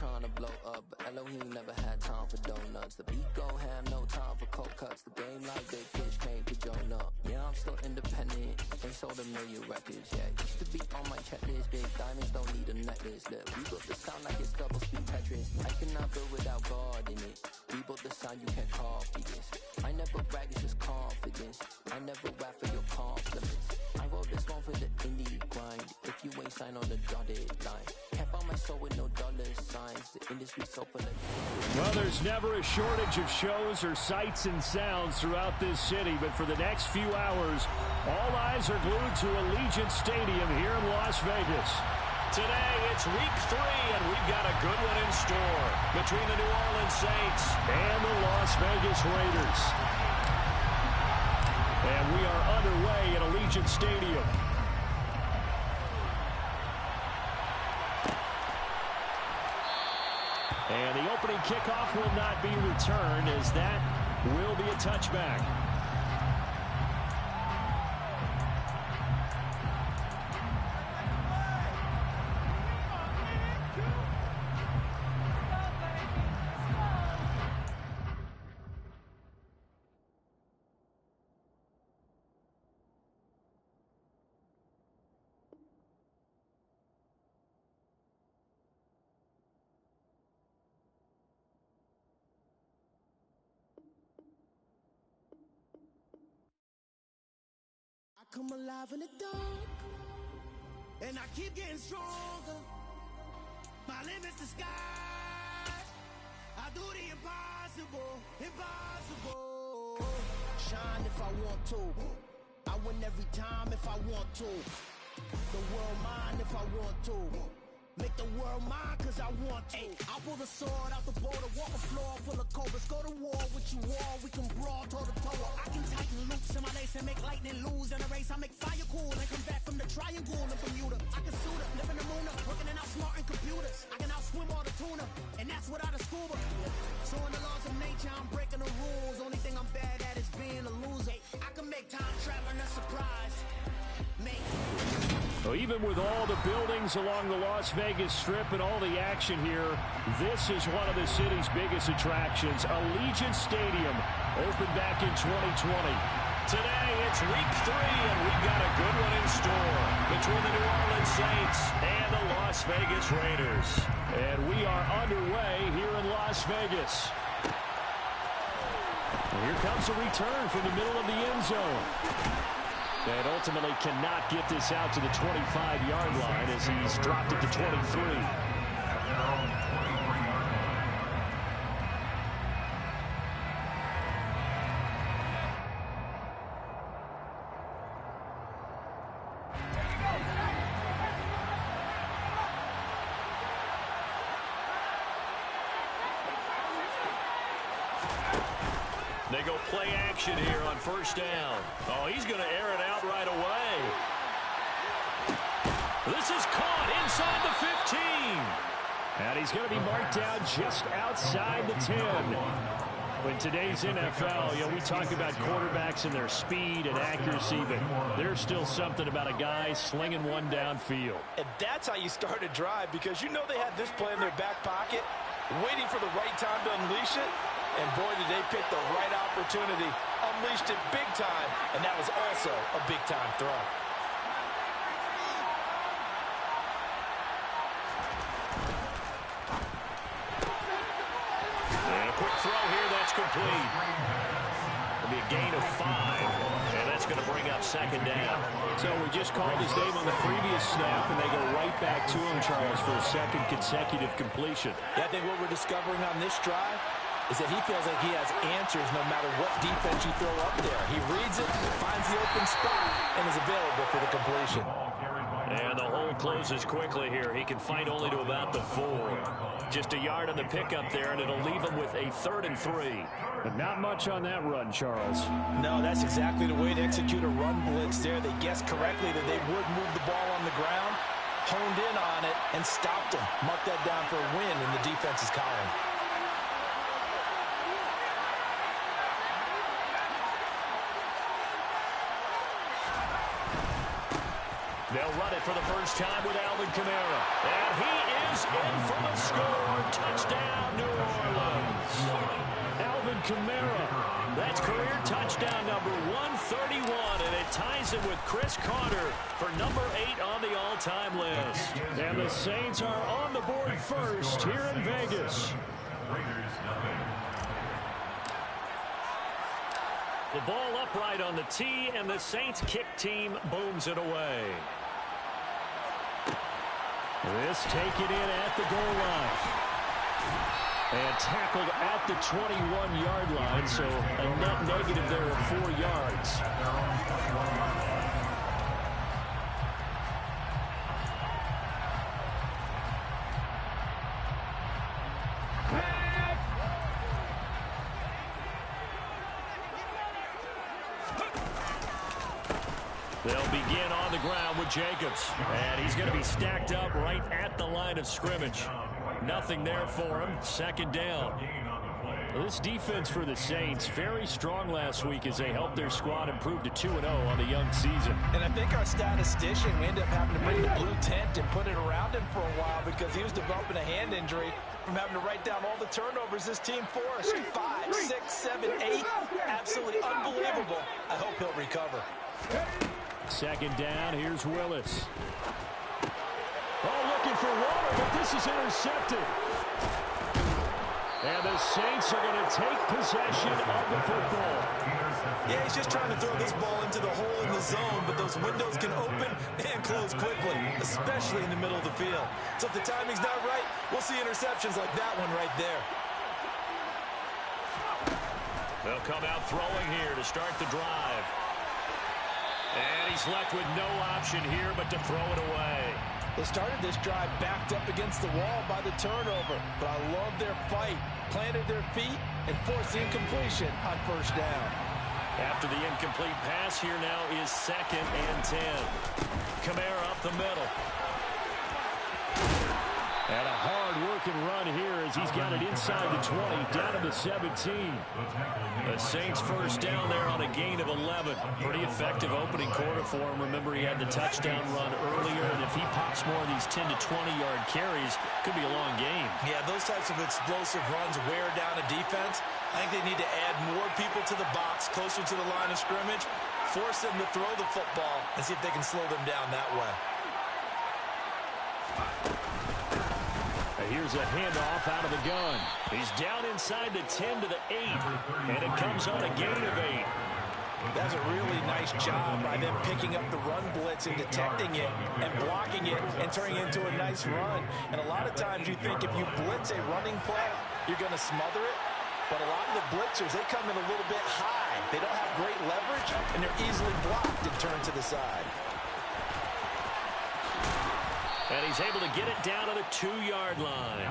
trying to blow up, but Elohim never had time for donuts. The beat go ham, no time for cold cuts. The game like big fish came to join up. Yeah, I'm still independent, ain't sold a million records yet. Used to be on my checklist, big diamonds don't need a necklace. Look, we built the sound like it's double speed Tetris. I cannot build without God in it. We built the sound, you can't copy this. I never brag, it's just confidence. I never rap for your compliments. I wrote this one for the indie grind. If you ain't signed on the dotted line, kept on my soul with no dollar signs. The industry so full of... Well, there's never a shortage of shows or sights and sounds throughout this city, but for the next few hours, all eyes are glued to Allegiant Stadium here in Las Vegas. Today, it's week 3, and we've got a good one in store between the New Orleans Saints and the Las Vegas Raiders. And we are underway at Allegiant Stadium. And the opening kickoff will not be returned, as that will be a touchback. Come alive in the dark, and I keep getting stronger. My limit's the sky. I do the impossible, impossible. Shine if I want to. I win every time if I want to. The world mine if I want to. Make the world mine cause I want to. I'll pull the sword out the border, walk a floor full of cobras. Go to war with you all, we can brawl toe to toe. I can tighten loops in my lace and make lightning lose in a race. I make fire cool and come back from the triangle in Bermuda. I can suit up, live in the moon up, working and outsmarting computers. I can outswim all the tuna, and that's without a scuba. So in the laws of nature, I'm breaking the rules. Only thing I'm bad at is being a loser. I can make time traveling a surprise. Well, even with all the buildings along the Las Vegas Strip and all the action here, this is one of the city's biggest attractions. Allegiant Stadium opened back in 2020. Today, it's week 3, and we've got a good one in store between the New Orleans Saints and the Las Vegas Raiders. And we are underway here in Las Vegas. And here comes a return from the middle of the end zone. And ultimately cannot get this out to the 25-yard line as he's dropped it to 23. They go play action here on first down. Oh, he's going to air it out right away. This is caught inside the 15. And he's going to be marked down just outside the 10. In today's NFL, we talk about quarterbacks and their speed and accuracy, but there's still something about a guy slinging one downfield. And that's how you start a drive, because you know they had this play in their back pocket, waiting for the right time to unleash it. And boy, did they pick the right opportunity. Unleashed it big time, and that was also a big-time throw. And a quick throw here, that's complete. It'll be a gain of 5, and that's going to bring up second down. So we just called his name on the previous snap, and they go right back to him, Charles, for a second consecutive completion. Yeah, I think what we're discovering on this drive is that he feels like he has answers no matter what defense you throw up there. He reads it, finds the open spot, and is available for the completion. And the hole closes quickly here. He can fight only to about the 4. Just a yard on the pickup there, and it'll leave him with a 3rd and 3. But not much on that run, Charles. No, that's exactly the way to execute a run blitz there. They guessed correctly that they would move the ball on the ground, honed in on it, and stopped him. Mark that down for a win in the defense's column. They'll run it for the first time with Alvin Kamara. And he is in for the score. Touchdown, New Orleans. Alvin Kamara, that's career touchdown number 131, and it ties him with Chris Carter for number 8 on the all-time list. And the Saints are on the board first here in Vegas. The ball upright on the tee, and the Saints kick team booms it away. This taken in at the goal line. And tackled at the 21-yard line, so a net negative there of 4 yards. They'll begin on the ground with Jacobs. And he's going to be stacked up right at the line of scrimmage. Nothing there for him. Second down. This defense for the Saints, very strong last week as they helped their squad improve to 2-0 on the young season. And I think our statistician, we ended up having to bring the blue tent and put it around him for a while because he was developing a hand injury from having to write down all the turnovers this team forced. 5, 6, 7, 8. Absolutely unbelievable. I hope he'll recover. Second down, here's Willis. Oh, looking for water, but this is intercepted. And the Saints are going to take possession of the football. Yeah, he's just trying to throw this ball into the hole in the zone, but those windows can open and close quickly, especially in the middle of the field. So if the timing's not right, we'll see interceptions like that one right there. They'll come out throwing here to start the drive. And he's left with no option here but to throw it away. They started this drive backed up against the wall by the turnover, but I love their fight. Planted their feet and forced the incompletion on first down. After the incomplete pass, here now is 2nd and 10. Kamara up the middle. And a hard-working run here as he's got it inside the 20, down to the 17. The Saints first down there on a gain of 11. Pretty effective opening quarter for him. Remember, he had the touchdown run earlier, and if he pops more of these 10 to 20-yard carries, could be a long game. Yeah, those types of explosive runs wear down a defense. I think they need to add more people to the box, closer to the line of scrimmage, force them to throw the football, and see if they can slow them down that way. Here's a handoff out of the gun. He's down inside the 10 to the 8, and it comes on a gain of 8. That's a really nice job by them picking up the run blitz and detecting it and blocking it and turning it into a nice run. And a lot of times you think if you blitz a running play, you're going to smother it. But a lot of the blitzers, they come in a little bit high. They don't have great leverage, and they're easily blocked and turned to the side. And he's able to get it down to the 2-yard line.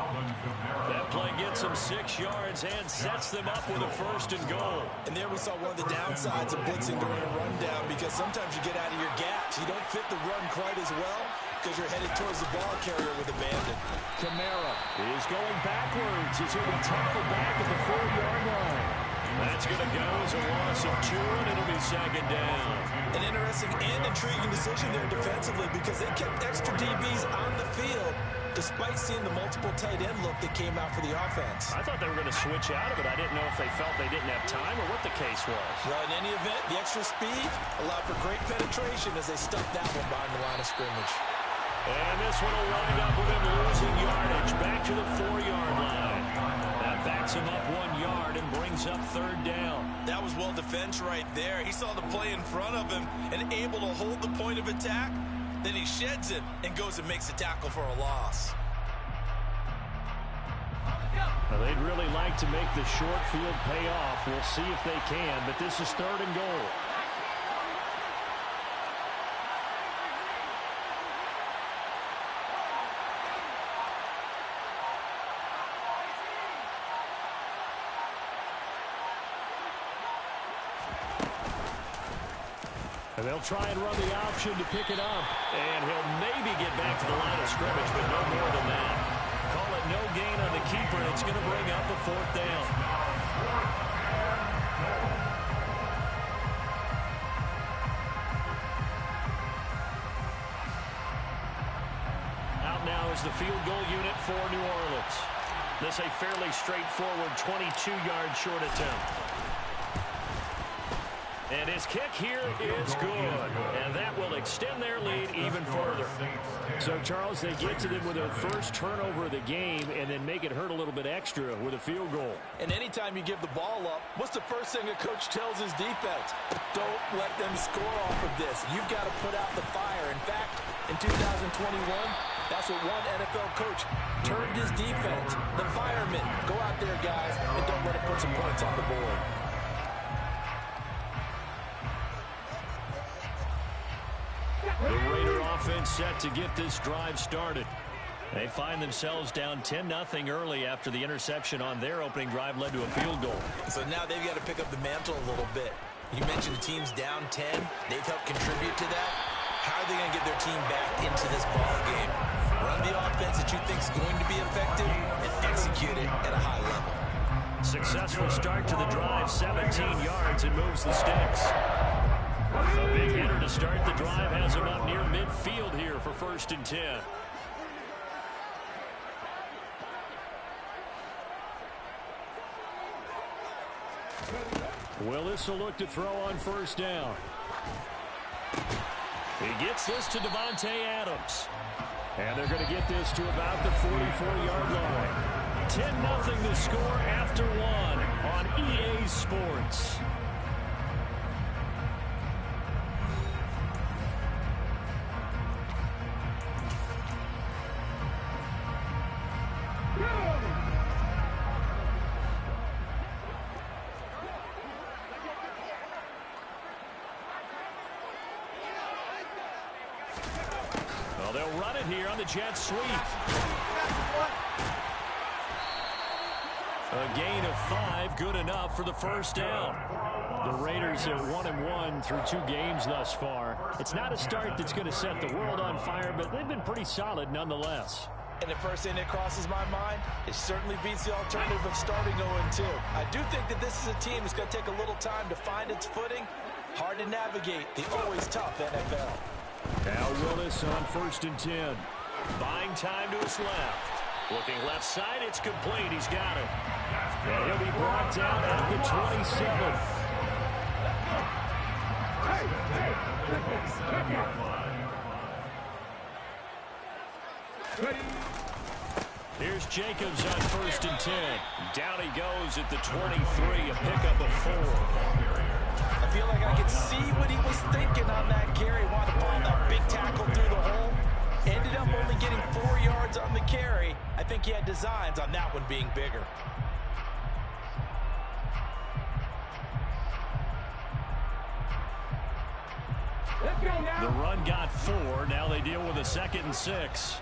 That play gets him 6 yards and sets them up with a 1st and goal. And there we saw one of the downsides of blitzing during a rundown, because sometimes you get out of your gaps. You don't fit the run quite as well because you're headed towards the ball carrier with abandon. Kamara is going backwards. He's going to be tackled back at the 4-yard line. That's going to go as a loss of 2, and it'll be 2nd down. An interesting and intriguing decision there defensively, because they kept extra DBs on the field despite seeing the multiple tight end look that came out for the offense. I thought they were going to switch out of it. I didn't know if they felt they didn't have time or what the case was. Well, in any event, the extra speed allowed for great penetration as they stuffed that one behind the line of scrimmage. And this one will wind up with him losing yardage back to the 4-yard line. That backs him up 1 yard and brings up 3rd down. That was well defense right there. He saw the play in front of him and able to hold the point of attack. Then he sheds it and goes and makes a tackle for a loss. Well, they'd really like to make the short field pay off. We'll see if they can, but this is 3rd and goal. And they'll try and run the option to pick it up. And he'll maybe get back to the line of scrimmage, but no more than that. Call it no gain on the keeper, and it's going to bring up a 4th down. comes the field goal unit for New Orleans. This a fairly straightforward 22-yard short attempt. And his kick here is good. And that will extend their lead even further. So, Charles, they get to them with their first turnover of the game and then make it hurt a little bit extra with a field goal. And anytime you give the ball up, what's the first thing a coach tells his defense? Don't let them score off of this. You've got to put out the fire. In fact, in 2021, that's what one NFL coach turned his defense. The firemen. Go out there, guys, and don't let them put some points on the board. The Raider offense set to get this drive started. They find themselves down 10-0 early after the interception on their opening drive led to a field goal. So now they've got to pick up the mantle a little bit. You mentioned the team's down 10. They've helped contribute to that. How are they going to get their team back into this ball game? Run the offense that you think is going to be effective and execute it at a high level. Successful start to the drive, 17 yards, and moves the sticks. A big hitter to start the drive has him up near midfield here for 1st and 10. Willis will look to throw on 1st down. He gets this to Devontae Adams. And they're going to get this to about the 44-yard line. 10-0 to score after one on EA Sports. Well, they'll run it here on the jet sweep. A gain of 5, good enough for the 1st down. The Raiders are 1-1 through 2 games thus far. It's not a start that's going to set the world on fire, but they've been pretty solid nonetheless. And the first thing that crosses my mind, it certainly beats the alternative of starting 0-2. I do think that this is a team that's going to take a little time to find its footing. Hard to navigate the always tough NFL. Now Willis on 1st and 10. Buying time to his left. Looking left side, it's complete. He's got it. And he'll be brought down at the 27. Here's Jacobs on 1st and 10. Down he goes at the 23, a pickup of 4. I feel like I could see what he was thinking on that carry. Wanted to find that big tackle through the hole. Ended up only getting 4 yards on the carry. I think he had designs on that one being bigger. The run got 4. Now they deal with a 2nd and 6.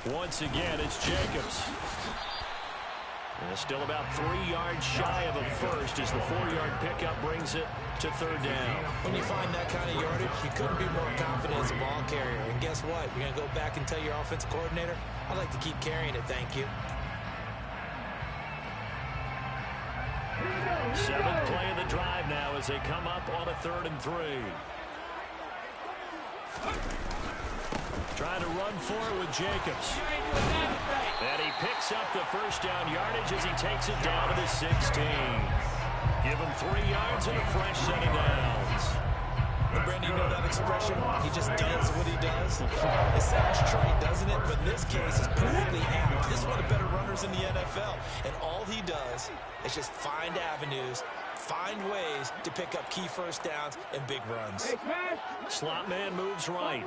Once again, it's Jacobs. And still about 3 yards shy of a first as the 4-yard pickup brings it to 3rd down. When you find that kind of yardage, you couldn't be more confident as a ball carrier. And guess what? You're going to go back and tell your offensive coordinator, I'd like to keep carrying it, thank you. 7th play of the drive now as they come up on a 3rd and 3. Trying to run for it with Jacobs. And he picks up the 1st down yardage as he takes it down to the 16. Give him 3 yards and a fresh set of downs. Brandon, you know that expression? He just does what he does. It sounds trite, doesn't it? But in this case, it's perfectly apt. This is one of the better runners in the NFL. And all he does is just find avenues, find ways to pick up key 1st downs and big runs. Slot man moves right.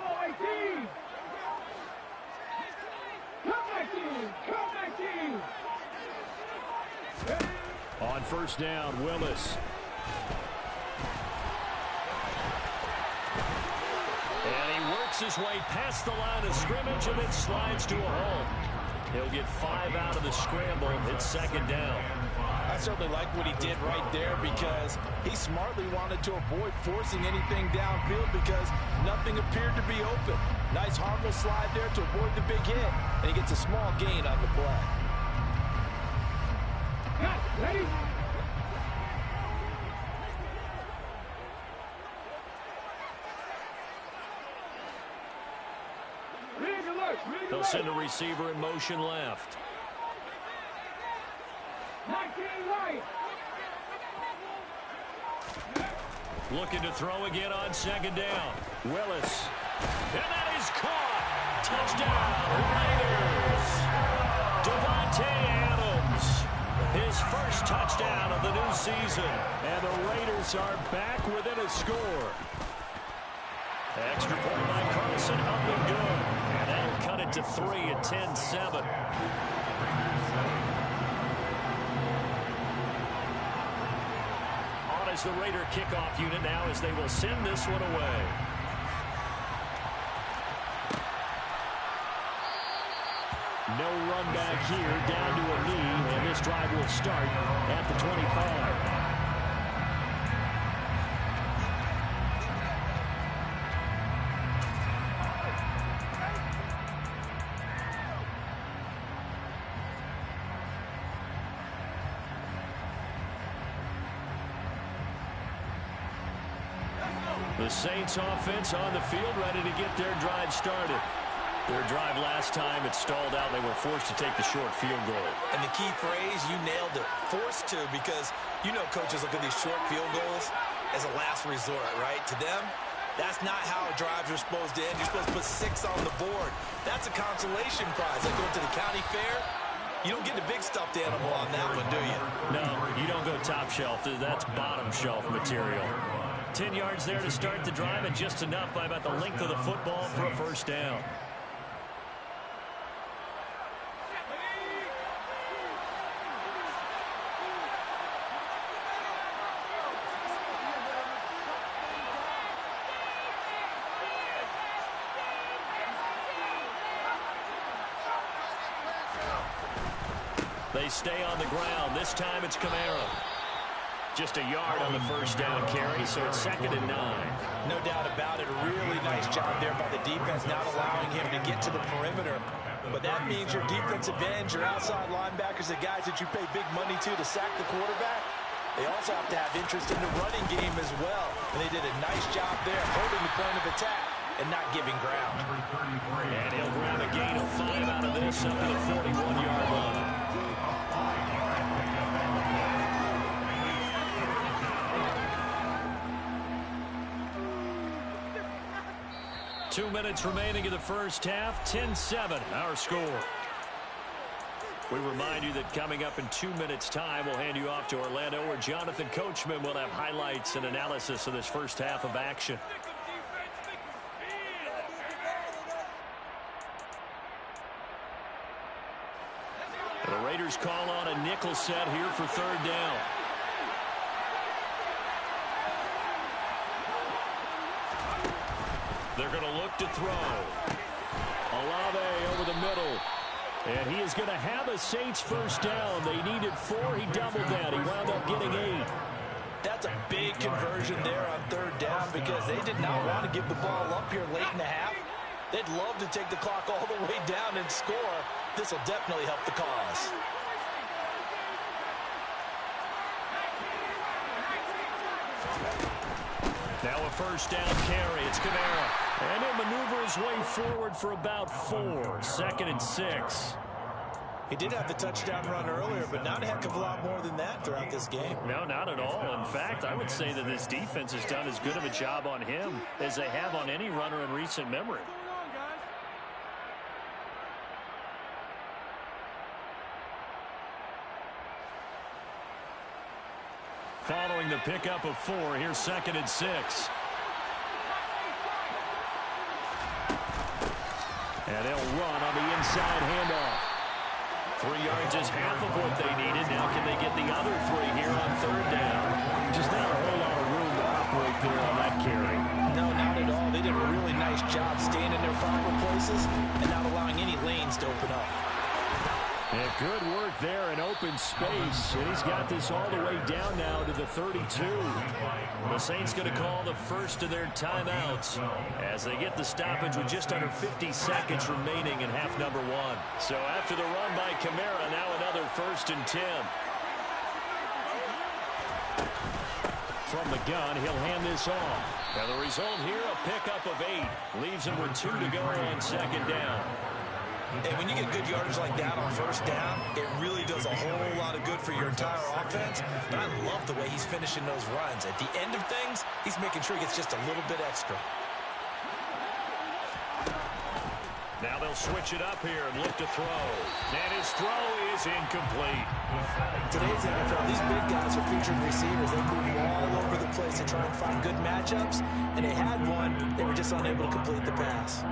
On 1st down, Willis. And he works his way past the line of scrimmage and then slides to a hole. He'll get 5 out of the scramble. It's 2nd down. I certainly like what he did right there because he smartly wanted to avoid forcing anything downfield because nothing appeared to be open. Nice harmless slide there to avoid the big hit, and he gets a small gain on the play. Ready? They'll send a receiver in motion left. Looking to throw again on second down. Willis. And that is caught. Touchdown, Raiders. Devontae Adams. His first touchdown of the new season. And the Raiders are back within a score. Extra point by Carlson, up and good. And that'll cut it to 3 at 10-7. On as the Raider kickoff unit now as they will send this one away. No run back here, down to a knee, and this drive will start at the 25. The Saints offense on the field, ready to get their drive started. Their drive last time, it stalled out. They were forced to take the short field goal. And the key phrase, you nailed it, forced to, because you know coaches look at these short field goals as a last resort, right? To them, that's not how drives are supposed to end. You're supposed to put 6 on the board. That's a consolation prize. Like going to the county fair, you don't get the big stuffed animal on that one, do you? No, you don't go top shelf. That's bottom shelf material. 10 yards there to start the drive, and just enough by about the length of the football for a first down. They stay on the ground. This time it's Kamara. Just a yard on the first down carry, so it's 2nd and 9. No doubt about it. A really nice job there by the defense, not allowing him to get to the perimeter. But that means your defensive ends, your outside linebackers, the guys that you pay big money to sack the quarterback, they also have to have interest in the running game as well. And they did a nice job there, holding the point of attack and not giving ground. And he'll grab a gain of 5 out of this up to the 41-yard line. 2 minutes remaining in the first half. 10-7, our score. We remind you that coming up in 2 minutes' time, we'll hand you off to Orlando, where Jonathan Coachman will have highlights and analysis of this first half of action. The Raiders call on a nickel set here for 3rd down. They're going to look to throw. Olave over the middle. And he is going to have a Saints first down. They needed 4. He doubled that. He wound up getting 8. That's a big conversion there on 3rd down because they did not want to give the ball up here late in the half. They'd love to take the clock all the way down and score. This will definitely help the cause. Now a first down carry. It's Kamara. And he'll maneuver his way forward for about 4. 2nd and 6. He did have the touchdown run earlier, but not a heck of a lot more than that throughout this game. No, not at all. In fact, I would say that this defense has done as good of a job on him as they have on any runner in recent memory. Following the pickup of 4, here's 2nd and 6. And they'll run on the inside handoff. 3 yards is half of what they needed. Now can they get the other 3 here on 3rd down? Just not a whole lot of room to operate there on that carry. No, not at all. They did a really nice job staying in their proper places and not allowing any lanes to open up. And good work there in open space. And he's got this all the way down now to the 32. The Saints going to call the first of their timeouts as they get the stoppage with just under 50 seconds remaining in half number 1. So after the run by Kamara, now another 1st and 10. From the gun, he'll hand this off. Now the result here, a pickup of 8. Leaves him with 2 to go on 2nd down. And when you get good yardage like that on first down, it really does a whole lot of good for your entire offense. But I love the way he's finishing those runs. At the end of things, he's making sure he gets just a little bit extra. Now they'll switch it up here and look to throw. And his throw is incomplete. Today's NFL, these big guys are featured receivers. They move all over the place to try and find good matchups. And they had one. They were just unable to complete the pass.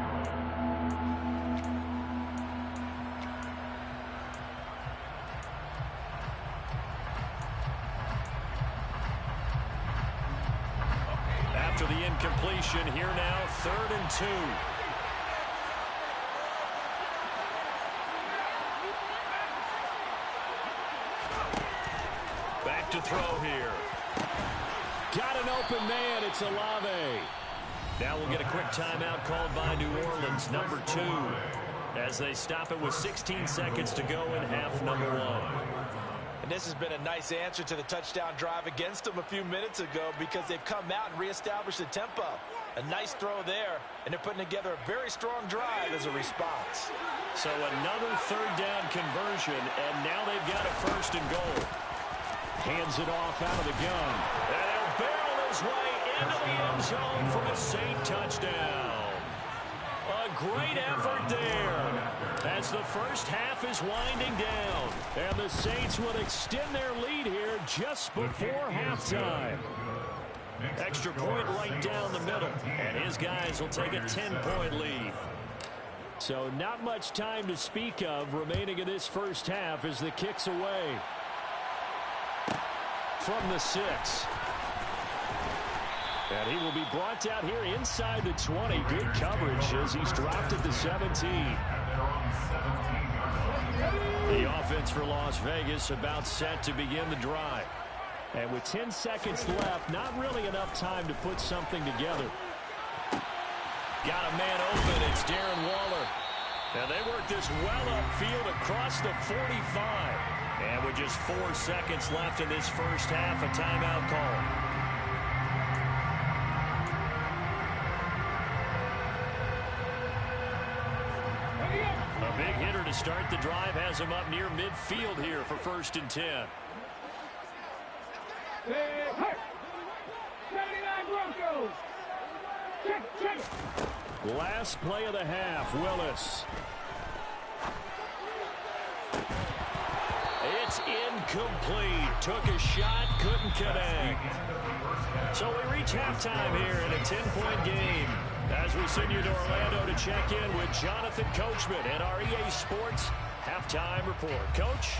After the incompletion, here now, 3rd and 2. Back to throw here. Got an open man. It's Olave. Now we'll get a quick timeout called by New Orleans, number 2, as they stop it with 16 seconds to go in half number 1. And this has been a nice answer to the touchdown drive against them a few minutes ago because they've come out and reestablished the tempo. A nice throw there, and they're putting together a very strong drive as a response. So another 3rd down conversion, and now they've got a 1st and goal. Hands it off out of the gun. And he'll barrel his way into the end zone for a Saint touchdown. A great effort there as the first half is winding down. And the Saints will extend their lead here just before halftime. Extra point right down the middle. And his guys will take a 10-point lead. So not much time to speak of remaining in this first half as the kick's away. From the 6. And he will be brought down here inside the 20. Good coverage as he's dropped at the 17. The offense for Las Vegas about set to begin the drive. And with 10 seconds left, not really enough time to put something together. Got a man open. It's Darren Waller. And they work this well upfield across the 45. And with just 4 seconds left in this first half, a timeout call. A big hitter to start the drive has him up near midfield here for 1st and 10. 79 Broncos. Check. Last play of the half, Willis. It's incomplete. Took a shot, couldn't connect. So we reach halftime here in a 10-point game. As we send you to Orlando to check in with Jonathan Coachman at our EA Sports Halftime Report. Coach?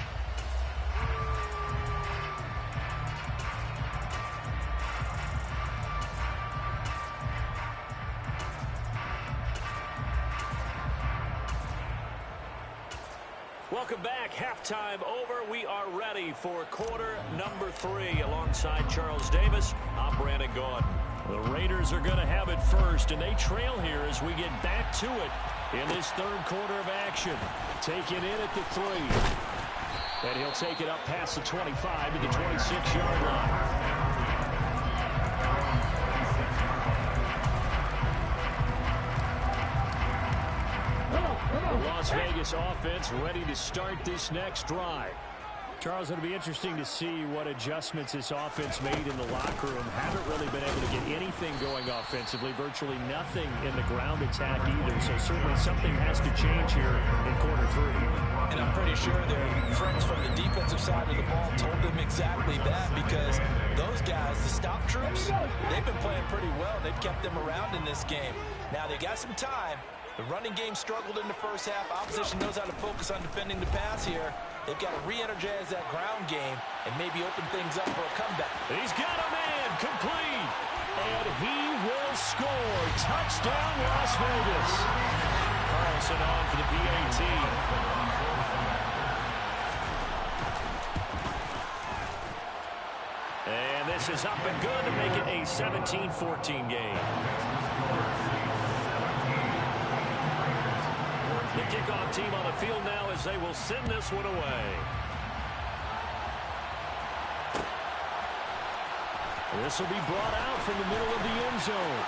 Welcome back. Halftime over. We are ready for quarter number 3 alongside Charles Davis. I'm Brandon Gaudin. The Raiders are going to have it first, and they trail here as we get back to it in this 3rd quarter of action. Take it in at the 3. And he'll take it up past the 25 to the 26-yard line. The Las Vegas offense ready to start this next drive. Charles, it'll be interesting to see what adjustments this offense made in the locker room. Haven't really been able to get anything going offensively, virtually nothing in the ground attack either. So certainly something has to change here in quarter 3. And I'm pretty sure their friends from the defensive side of the ball told them exactly that because those guys, the stop troops, they've been playing pretty well. They've kept them around in this game. Now they got some time. The running game struggled in the first half. Opposition knows how to focus on defending the pass here. They've got to re-energize that ground game and maybe open things up for a comeback. He's got a man complete. And he will score. Touchdown, Las Vegas. Carlson on for the PAT. And this is up and good to make it a 17-14 game. The kickoff team on the field now as they will send this one away. This will be brought out from the middle of the end zone.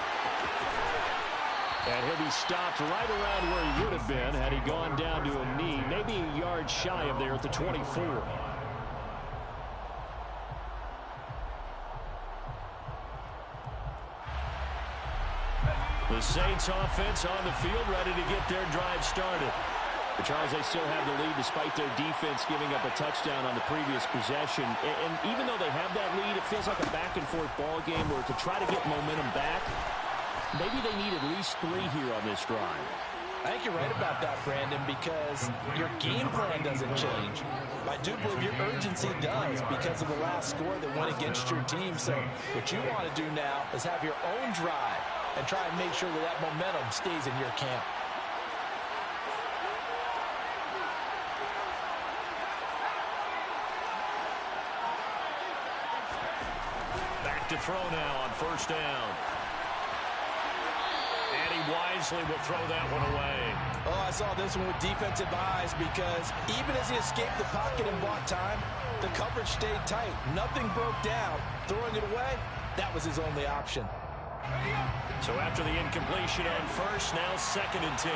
And he'll be stopped right around where he would have been had he gone down to a knee, maybe a yard shy of there at the 24. The Saints offense on the field, ready to get their drive started. But Charles, they still have the lead despite their defense giving up a touchdown on the previous possession. And even though they have that lead, it feels like a back-and-forth ball game where to try to get momentum back, maybe they need at least 3 here on this drive. I think you're right about that, Brandon, because your game plan doesn't change. I do believe your urgency does because of the last score that went against your team. So what you want to do now is have your own drive and try and make sure that that momentum stays in your camp. Back to throw now on first down. And he wisely will throw that one away. Oh, I saw this one with defensive eyes because even as he escaped the pocket and bought time, the coverage stayed tight. Nothing broke down. Throwing it away, that was his only option. So after the incompletion on first, now 2nd and 10.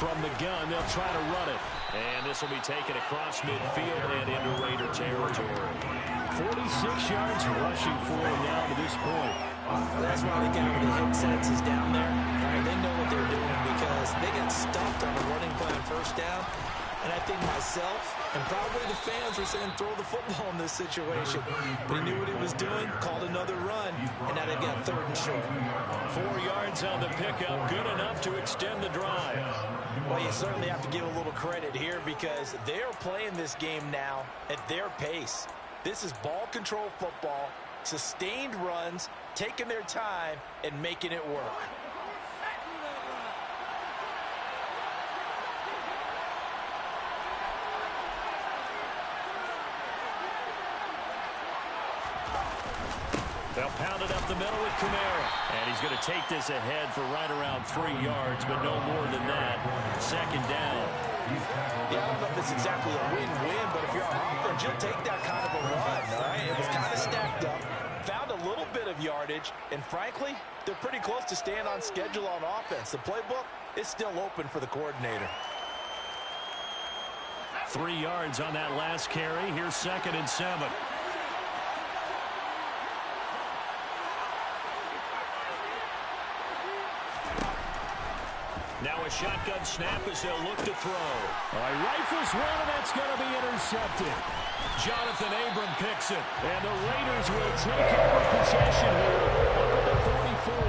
From the gun, they'll try to run it. And this will be taken across midfield and into Raider territory. 46 yards rushing for him now to this point. That's why they got the hit senses down there. All right, they know what they're doing because they got stuffed on the running play on first down. And I think myself and probably the fans were saying throw the football in this situation. But he knew what he was doing, called another run, and now they've got 3rd and short. 4 yards on the pickup, good enough to extend the drive. Well, you certainly have to give a little credit here because they're playing this game now at their pace. This is ball control football, sustained runs, taking their time, and making it work. They'll pound it up the middle with Kamara. And he's going to take this ahead for right around 3 yards, but no more than that. 2nd down. Yeah, I don't know if it's exactly a win-win, but if you're on offense, you'll take that kind of a run, all right? It was kind of stacked up, found a little bit of yardage, and frankly, they're pretty close to staying on schedule on offense. The playbook is still open for the coordinator. 3 yards on that last carry. Here's 2nd and 7. Now a shotgun snap as they'll look to throw. All right, rifles one, and that's going to be intercepted. Jonathan Abram picks it. And the Raiders will take over possession here up at the 44.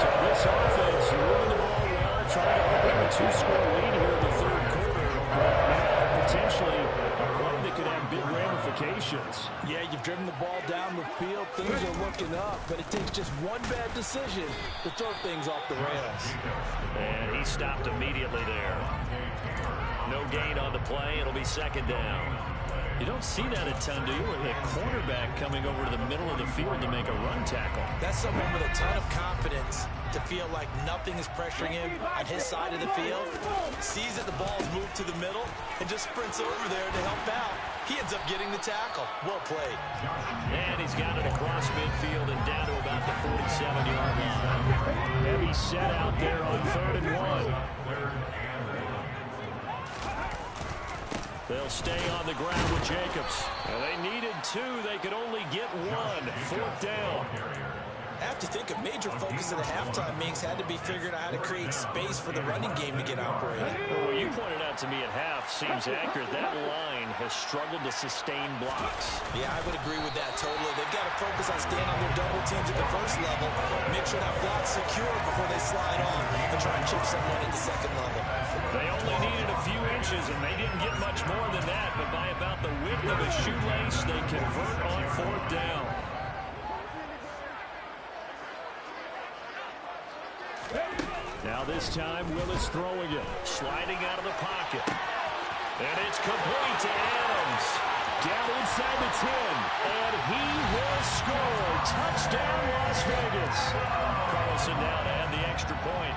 So this offense moving the ball well, trying to open up a 2-score lead here in the 3rd quarter. But now potentially a play that could have big ramifications. Yeah, you've driven the ball down the field. Things are looking up, but it takes just one bad decision to throw things off the rails. And he stopped immediately there. No gain on the play. It'll be 2nd down. You don't see that a ton, do you? A cornerback coming over to the middle of the field to make a run tackle. That's someone with a ton of confidence to feel like nothing is pressuring him on his side of the field. Sees that the ball's moved to the middle and just sprints over there to help out. He ends up getting the tackle. Well played. And he's got it across midfield and down to about the 47-yard line. Heavy set out there on 3rd and 1. They'll stay on the ground with Jacobs. Well, they needed 2. They could only get 1. 4th down. I have to think a major focus of the halftime mix had to be figuring out how to create space for the running game to get operated. Well, what you pointed out to me at half seems accurate. That line has struggled to sustain blocks. Yeah, I would agree with that totally. They've got to focus on staying on their double teams at the first level, make sure that block's secure before they slide off and try and chip someone at the 2nd level. They only needed a few inches, and they didn't get much more than that, but by about the width of a shoelace, they convert on 4th down. Now this time, Willis throwing it. Sliding out of the pocket. And it's complete to Adams. Down inside the 10. And he will score. Touchdown, Las Vegas. Carlson now to add the extra point.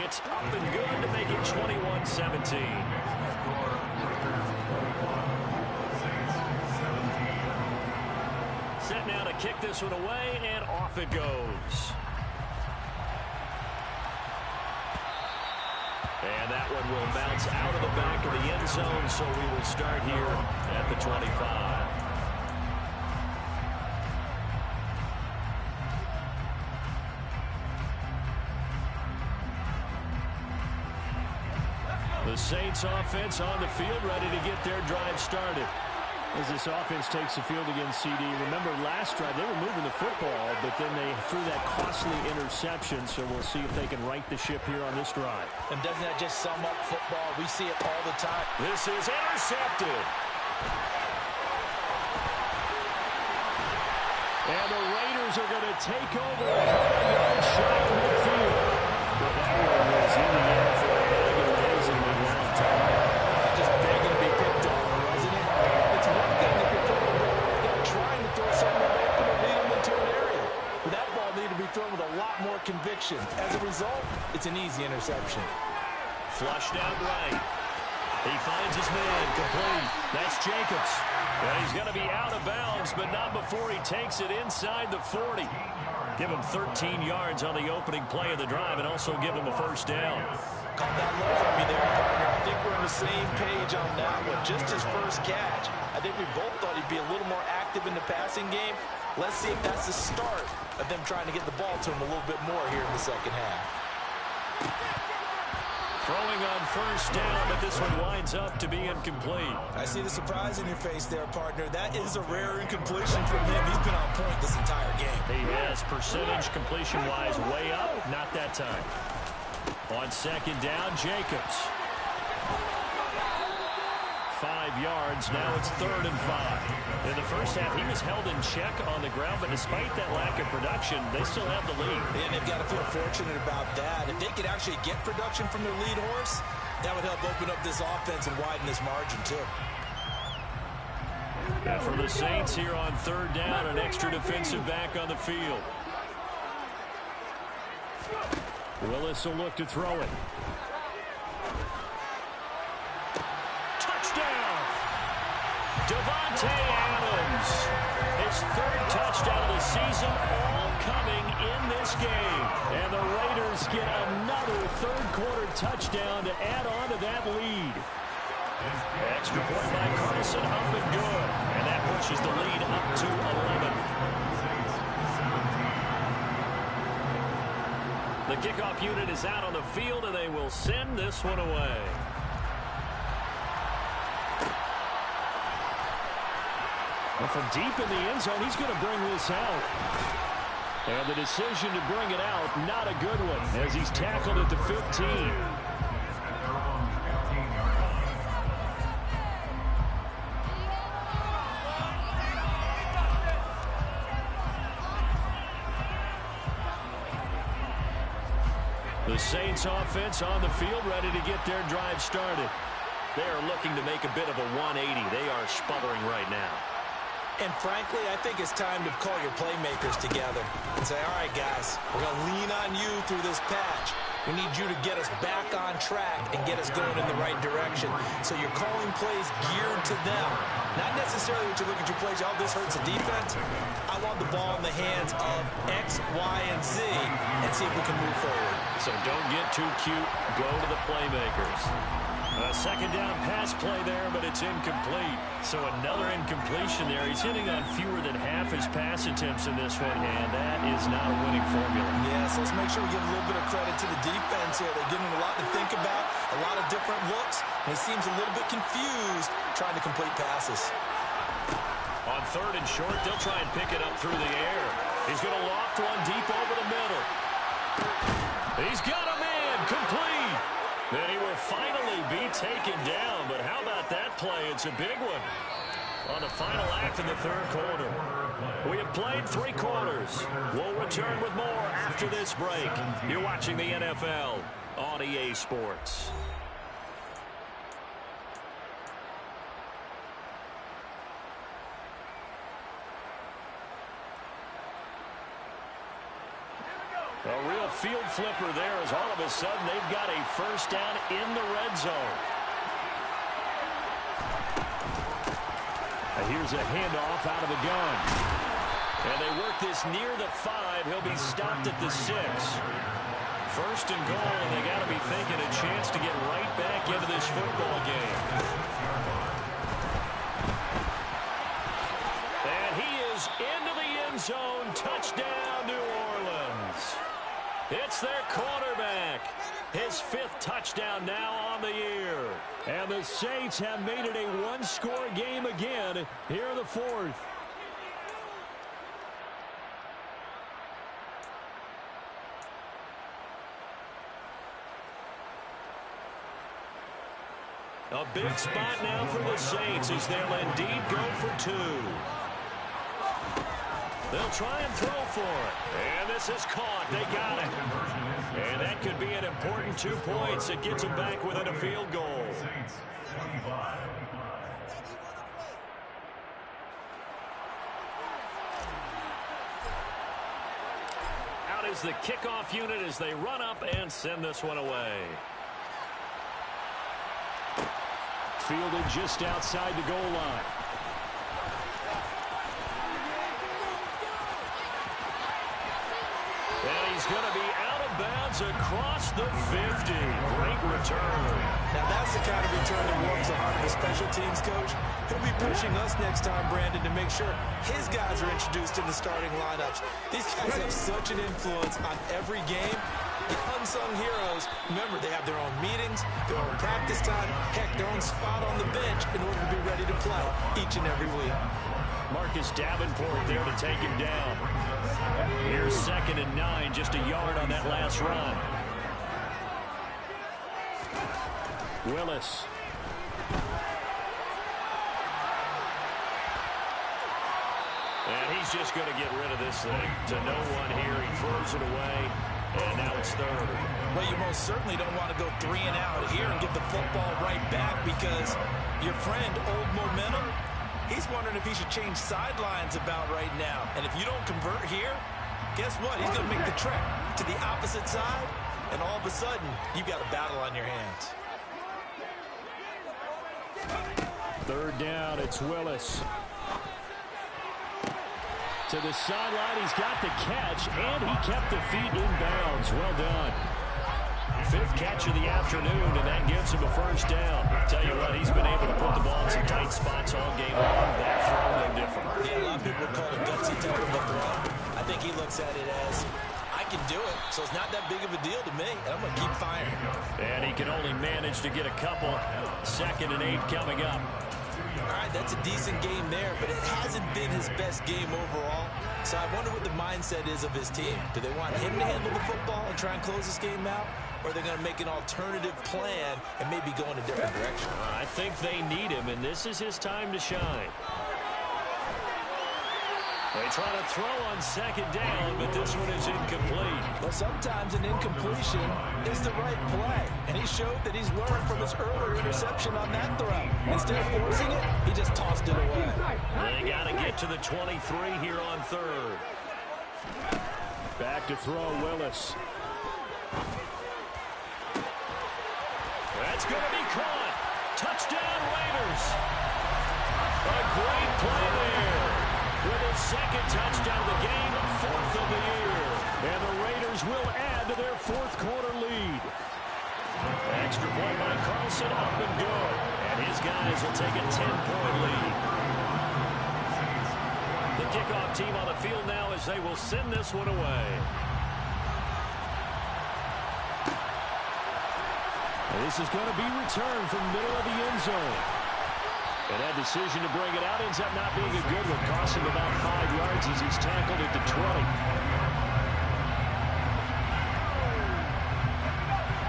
It's up and good to make it 21-17. set now to kick this one away, and off it goes. And that one will bounce out of the back of the end zone, so we will start here at the 25. The Saints offense on the field, ready to get their drive started. As this offense takes the field against CD, remember last drive they were moving the football, but then they threw that costly interception, so we'll see if they can right the ship here on this drive. And doesn't that just sum up football? We see it all the time. This is intercepted. And the Raiders are going to take over a couple yards shy of midfield. But that one was in the air for an agonizingly long time. Just begging to be picked off, wasn't it? It's one thing if you're throwing the ball, trying to throw something open or lead them into an area. But that ball needed to be thrown with a lot more conviction. As a result, it's an easy interception. Flushed out right. He finds his man, complete. That's Jacobs. And he's going to be out of bounds, but not before he takes it inside the 40. Give him 13 yards on the opening play of the drive and also give him a first down. Caught that low from me there, partner. I think we're on the same page on that one. Just his first catch. I think we both thought he'd be a little more active in the passing game. Let's see if that's the start of them trying to get the ball to him a little bit more here in the second half. Throwing on first down, but this one winds up to be incomplete. I see the surprise in your face there, partner. That is a rare incompletion from him. He's been on point this entire game. He has percentage completion-wise way up, not that time. On second down, Jacobs. 5 yards, now it's 3rd and 5. In the first half, he was held in check on the ground, but despite that lack of production, they still have the lead. And they've got to feel fortunate about that. If they could actually get production from their lead horse, that would help open up this offense and widen this margin, too. And for the Saints here on 3rd down, an extra defensive back on the field. Willis will look to throw it. Devontae Adams, his 3rd touchdown of the season, all coming in this game. And the Raiders get another 3rd-quarter touchdown to add on to that lead. Extra point by Carson, up and good. And that pushes the lead up to 11. The kickoff unit is out on the field, and they will send this one away. Well, from deep in the end zone, he's going to bring this out. And the decision to bring it out, not a good one, as he's tackled at the 15. The Saints offense on the field, ready to get their drive started. They are looking to make a bit of a 180. They are sputtering right now. And frankly, I think it's time to call your playmakers together and say, all right, guys, we're going to lean on you through this patch. We need you to get us back on track and get us going in the right direction. So you're calling plays geared to them. Not necessarily what you look at your plays, oh, this hurts the defense. I want the ball in the hands of X, Y, and Z and see if we can move forward. So don't get too cute. Go to the playmakers. A second down pass play there, but it's incomplete. So another incompletion there. He's hitting on fewer than half his pass attempts in this one, and that is not a winning formula. Yeah, so let's make sure we give a little bit of credit to the defense here. They're giving him a lot to think about, a lot of different looks, and he seems a little bit confused trying to complete passes. On 3rd and short, they'll try and pick it up through the air. He's going to loft one deep over the middle. He's got a man, complete. Then he will finally be taken down, but how about that play? It's a big one on the final act in the 3rd quarter. We have played 3 quarters. We'll return with more after this break. You're watching the NFL on EA Sports. A real field flipper there as all of a sudden they've got a first down in the red zone. Here's a handoff out of the gun. this near the 5. He'll be stopped at the 6. First and goal, and they got to be thinking a chance to get right back into this football game. And he is into the end zone. Touchdown, New Orleans. It's their quarterback. His 5th touchdown now on the year. And the Saints have made it a one-score game again here in the 4th. A big spot now for the Saints as they'll indeed go for 2. They'll try and throw for it. And this is caught. They got it. And that could be an important 2 points. It gets them back within a field goal. Out is the kickoff unit as they run up and send this one away. Fielded just outside the goal line. And he's going to be out of bounds across the 50. Great return. Now that's the kind of return that warms the heart of the special teams coach. He'll be pushing us next time, Brandon, to make sure his guys are introduced in the starting lineups. These guys have such an influence on every game. The unsung heroes, remember, they have their own meetings, their own practice time, heck, their own spot on the bench in order to be ready to play each and every week. Marcus Davenport there to take him down. Here's 2nd and 9, just a yard on that last run. Willis. And he's just going to get rid of this thing. To no one here, he throws it away. And now it's 3rd. Well, you most certainly don't want to go 3 and out here and get the football right back because your friend, Old Momentum, he's wondering if he should change sidelines about right now. And if you don't convert here, guess what? He's going to make the trek to the opposite side, and all of a sudden, you've got a battle on your hands. 3rd down, it's Willis. To the sideline, he's got the catch, and he kept the feet in bounds. Well done. 5th catch of the afternoon, and that gives him a 1st down. Tell you what, he's been able to put the ball in some tight spots all game long. That throw, no different. Yeah, a lot of people would call it gutsy type of a throw. I think he looks at it as, I can do it, so it's not that big of a deal to me, and I'm going to keep firing. And he can only manage to get a couple. 2nd and 8 coming up. All right, that's a decent game there, but it hasn't been his best game overall. So I wonder what the mindset is of his team. Do they want him to handle the football and try and close this game out? Or are they going to make an alternative plan and maybe go in a different direction? I think they need him, and this is his time to shine. They try to throw on 2nd down, but this one is incomplete. Well, sometimes an incompletion is the right play, and he showed that he's learned from his earlier interception on that throw. Instead of forcing it, he just tossed it away. They got to get to the 23 here on 3rd. Back to throw, Willis. That's going to be caught. Touchdown, Raiders. A great play there. With his 2nd touchdown of the game, 4th of the year. And the Raiders will add to their 4th quarter lead. Extra point by Carlson, up and good. And his guys will take a 10-point lead. The kickoff team on the field now as they will send this one away. And this is going to be returned from the middle of the end zone. And that decision to bring it out ends up not being a good one. Cost him about 5 yards as he's tackled at the 20.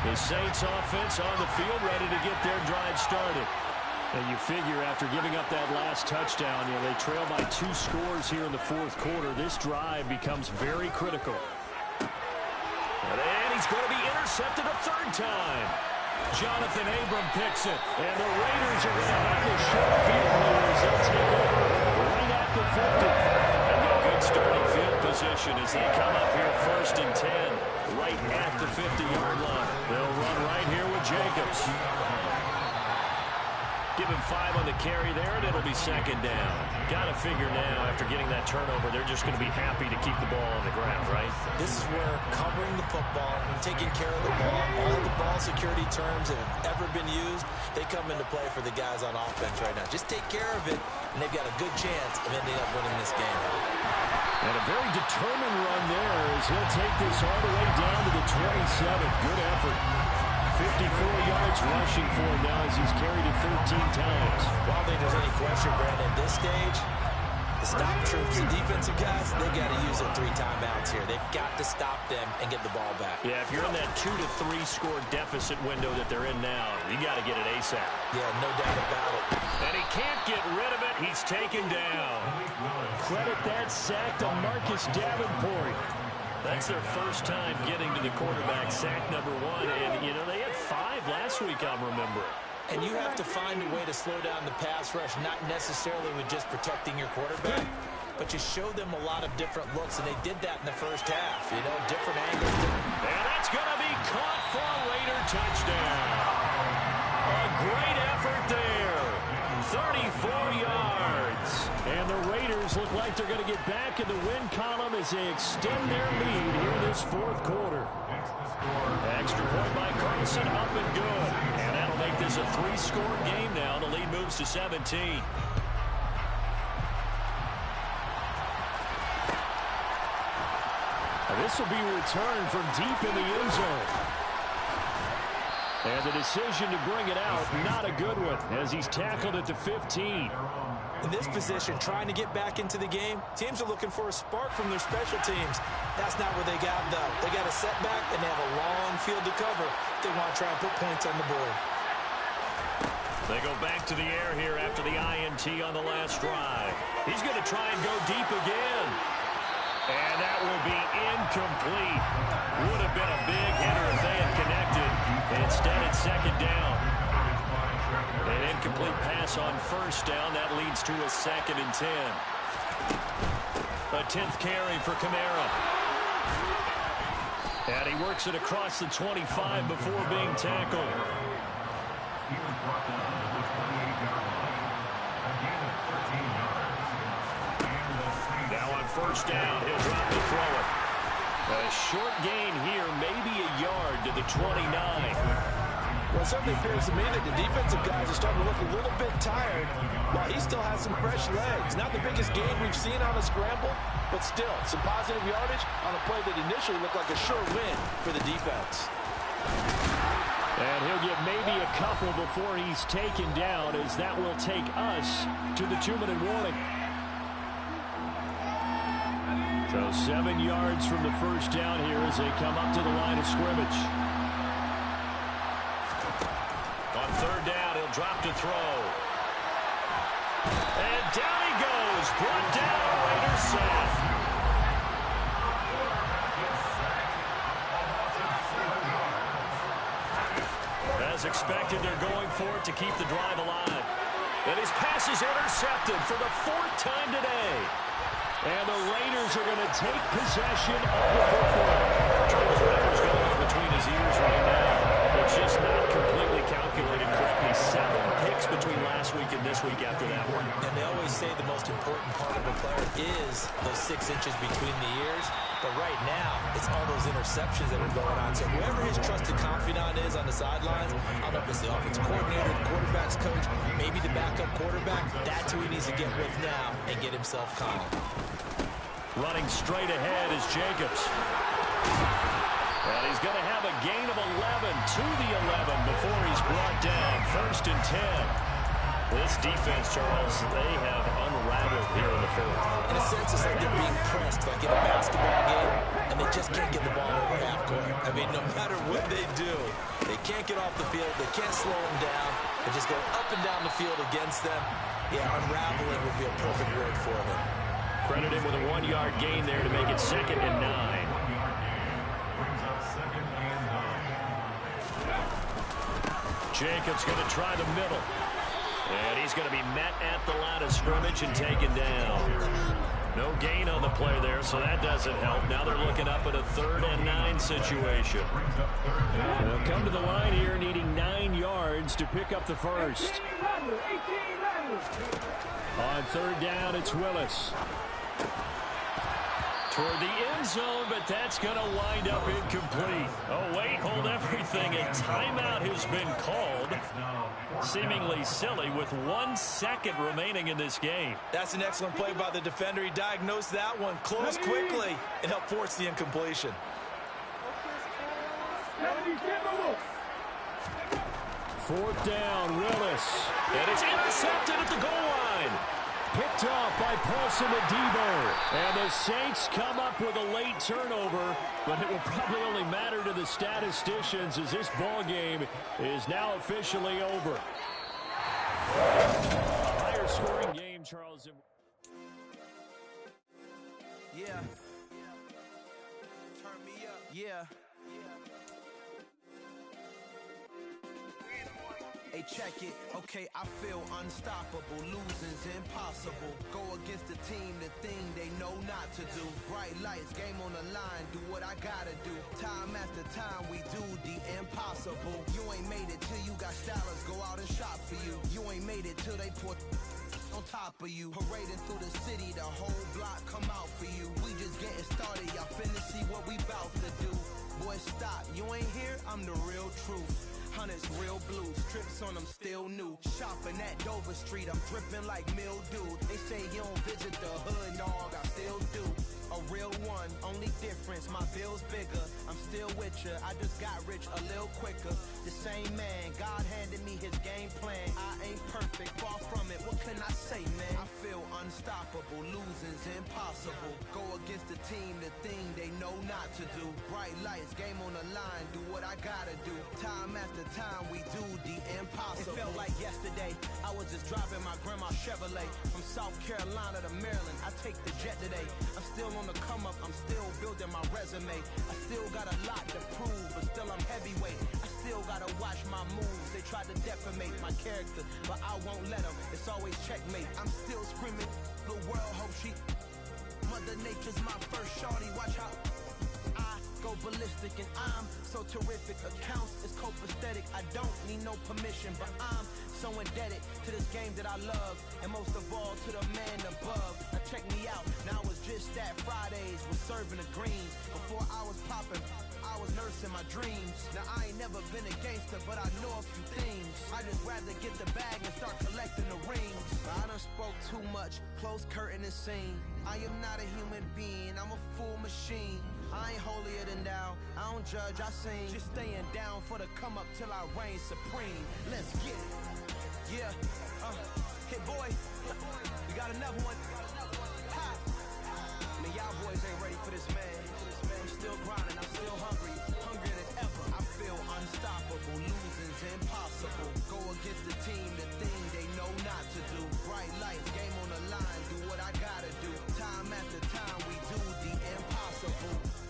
The Saints offense on the field ready to get their drive started. And you figure after giving up that last touchdown, they trail by 2 scores here in the 4th quarter. This drive becomes very critical. And he's going to be intercepted a 3rd time. Jonathan Abram picks it. And the Raiders are going to have the short field goal as they'll take over right at the 50. And a good starting field position as they come up here 1st and 10, right at the 50-yard line. They'll run right here with Jacobs. Give him 5 on the carry there, and it'll be 2nd down. got to figure now, after getting that turnover, they're just going to be happy to keep the ball on the ground, right? This is where covering the football, taking care of the ball, all the ball security terms that have ever been used, they come into play for the guys on offense right now. Just take care of it, and they've got a good chance of ending up winning this game. And a very determined run there as he'll take this all the way down to the 27. Good effort. 54 yards rushing for him now as he's carried it 13 times. Well, I don't think there's any question, Brandon, at this stage, the stop troops, the defensive guys, they got to use their 3 timeouts here. They've got to stop them and get the ball back. Yeah, if you're in that 2 to 3 score deficit window that they're in now, you got to get it ASAP. Yeah, no doubt about it. And he can't get rid of it. He's taken down. Credit that sack to Marcus Davenport. That's their first time getting to the quarterback, sack number 1. And, you know, they had 5 last week, I'm remembering. And you have to find a way to slow down the pass rush, not necessarily with just protecting your quarterback, but you show them a lot of different looks, and they did that in the first half. You know, different angles. And that's going to be caught for a Raider touchdown. A great effort there. 34 yards. And the Raiders look like they're going to get back in the win column as they extend their lead here in this 4th quarter. Extra point by Carlson, up and good. And that'll make this a 3-score game now. The lead moves to 17. This will be returned from deep in the end zone. And the decision to bring it out, not a good one, as he's tackled at the 15. In this position, trying to get back into the game, teams are looking for a spark from their special teams. That's not what they got, though. They got a setback, and they have a long field to cover if they want to try and put points on the board. They go back to the air here after the INT on the last drive. He's going to try and go deep again. And that will be incomplete. Would have been a big hitter if they had connected. Instead, it's 2nd down. An incomplete pass on 1st down. That leads to a 2nd and 10. A 10th carry for Kamara. And he works it across the 25 before being tackled. Now on 1st down, he'll drop to throw it. A short gain here, maybe a yard to the 29. Well, it certainly appears to me that the defensive guys are starting to look a little bit tired while he still has some fresh legs. Not the biggest gain we've seen on a scramble, but still some positive yardage on a play that initially looked like a sure win for the defense. And he'll get maybe a couple before he's taken down, as that will take us to the 2-minute warning. So 7 yards from the 1st down here as they come up to the line of scrimmage. On 3rd down, he'll drop to throw. And down he goes. Brought down a Raider sack. As expected, they're going for it to keep the drive alive. And his pass is intercepted for the 4th time today. And the Raiders are going to take possession of the football. Charles Raiders going on between his ears right now. It's just not completely calculated correctly. 7 picks between last week and this week after that one. And they always say the most important part of a player is those 6 inches between the ears. But right now, it's all those interceptions that are going on. So whoever his trusted confidant is on the sidelines, I don't know if it's the offensive coordinator, the quarterback's coach, maybe the backup quarterback, that's who he needs to get with now and get himself calm. Running straight ahead is Jacobs. And he's going to have a gain of 11 to the 11 before he's brought down. 1st and 10. This defense, Charles, they have unraveled here in the 4th. In a sense, it's like they're being pressed, like in a basketball game, and they just can't get the ball over half court. I mean, no matter what they do, they can't get off the field, they can't slow them down, they just go up and down the field against them. Yeah, unraveling would be a perfect word for them. Credit him with a 1-yard gain there to make it 2nd and 9. Jacobs going to try the middle. And he's going to be met at the line of scrimmage and taken down. No gain on the play there, so that doesn't help. Now they're looking up at a 3rd and 9 situation. They'll come to the line here needing 9 yards to pick up the first. On third down, it's Willis. Toward the end zone, but that's going to wind up incomplete. Oh, wait, hold everything. A timeout has been called. Seemingly silly with 1 second remaining in this game. That's an excellent play by the defender. He diagnosed that one, closed quickly, and helped force the incompletion. Fourth down, Willis. And it's intercepted at the goal line. Picked off by Paulson Adebo. And the Saints come up with a late turnover, but it will probably only matter to the statisticians as this ball game is now officially over. A higher scoring game, Charles. Yeah. Turn me up. Yeah. Hey, check it. Okay, I feel unstoppable. Losing's impossible. Go against the team, the thing they know not to do. Bright lights, game on the line. Do what I gotta do. Time after time, we do the impossible. You ain't made it till you got stylers go out and shop for you. You ain't made it till they put on top of you. Parading through the city, the whole block come out for you. We just getting started. Y'all finna see what we bout to do. Boy, stop. You ain't here? I'm the real truth. Hunters, real blue, strips on them still new. Shopping at Dover Street, I'm dripping like mildew. They say you don't visit the hood, dog, I still do. A real one, only difference, my bill's bigger. I'm still with ya, I just got rich a little quicker. The same man, God handed me his game plan. I ain't perfect, far from it, what can I say, man? I feel unstoppable, losing's impossible. Go against the team, the thing they know not to do. Bright lights, game on the line, do what I gotta do. Time after time, we do the impossible. It felt like yesterday, I was just driving my grandma's Chevrolet. From South Carolina to Maryland, I take the jet today. I'm still on the come up, I'm still building my resume. I still got a lot to prove, but still I'm heavyweight. I still gotta watch my moves. They try to defamate my character, but I won't let them. It's always checkmate. I'm still screaming, the world hope she. Mother Nature's my first shorty, watch how I go ballistic and I'm so terrific. Accounts is copacetic. I don't need no permission, but I'm so indebted to this game that I love, and most of all to the man above. Now check me out. Now it was just that Fridays was serving the greens. Before I was popping, I was nursing my dreams. Now I ain't never been a gangster, but I know a few things. I just rather get the bag and start collecting the rings. I done spoke too much, close curtain and scene. I am not a human being, I'm a full machine. I ain't holier than thou, I don't judge, I sing. Just staying down for the come up till I reign supreme. Let's get it. Yeah, hit boy, we got another one. Ha! I mean, y'all boys ain't ready for this, man. I'm still grinding, I'm still hungry, hungrier than ever. I feel unstoppable, losing's impossible. Go against the team, the thing they know not to do. Bright lights, game on the line, do what I gotta do. Time after time, we do the impossible.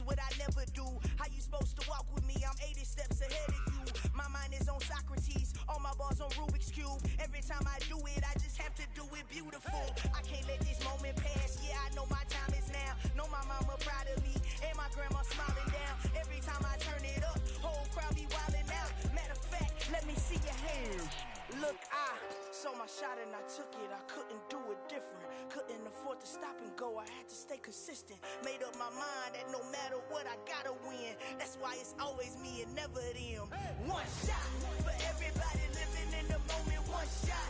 What I never do. How you supposed to walk with me? I'm 80 steps ahead of you. My mind is on Socrates, all my balls on Rubik's Cube. Every time I do it, I just have to do it beautiful. I can't let this moment pass. Yeah, I know my time is now. Know my mama proud of me, and my grandma smiling down. Every time I turn it up, whole crowd be wilding out. Matter of fact, let me see your hands. Look, I saw my shot and I took it. I couldn't do it different. Couldn't afford to stop and go. I had to stay consistent. Made up my mind that no matter what, I gotta win. That's why it's always me and never them. One shot for everybody living in the moment. One shot.